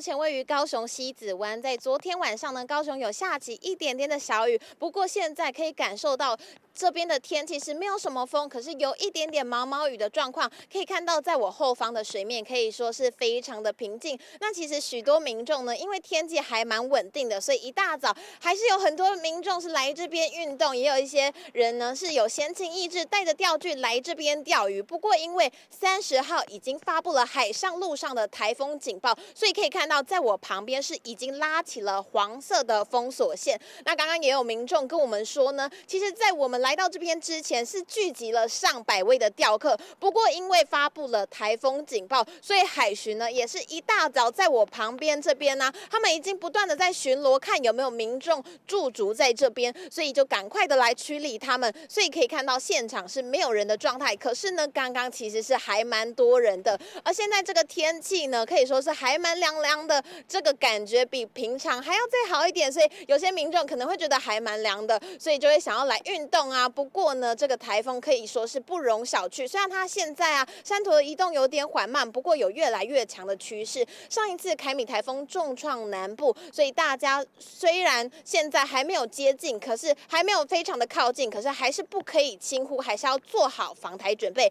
前位于高雄西子湾，在昨天晚上呢，高雄有下起一点点的小雨，不过现在可以感受到这边的天气是没有什么风，可是有一点点毛毛雨的状况。可以看到，在我后方的水面可以说是非常的平静。那其实许多民众呢，因为天气还蛮稳定的，所以一大早还是有很多民众是来这边运动，也有一些人呢是有闲情逸致，带着钓具来这边钓鱼。不过因为30号已经发布了海上、陆上的台风警报，所以可以看到，在我旁边是已经拉起了黄色的封锁线。那刚刚也有民众跟我们说呢，其实在我们来到这边之前是聚集了上百位的钓客，不过因为发布了台风警报，所以海巡呢也是一大早在我旁边这边呢，他们已经不断的在巡逻，看有没有民众驻足在这边，所以就赶快的来驱离他们。所以可以看到现场是没有人的状态，可是呢，刚刚其实是还蛮多人的。而现在这个天气呢，可以说是还蛮凉凉的，这个感觉比平常还要再好一点，所以有些民众可能会觉得还蛮凉的，所以就会想要来运动啊。不过呢，这个台风可以说是不容小觑，虽然它现在山头的移动有点缓慢，不过有越来越强的趋势。上一次凯米台风重创南部，所以大家虽然现在还没有接近，可是还没有非常的靠近，可是还是不可以轻忽，还是要做好防台准备。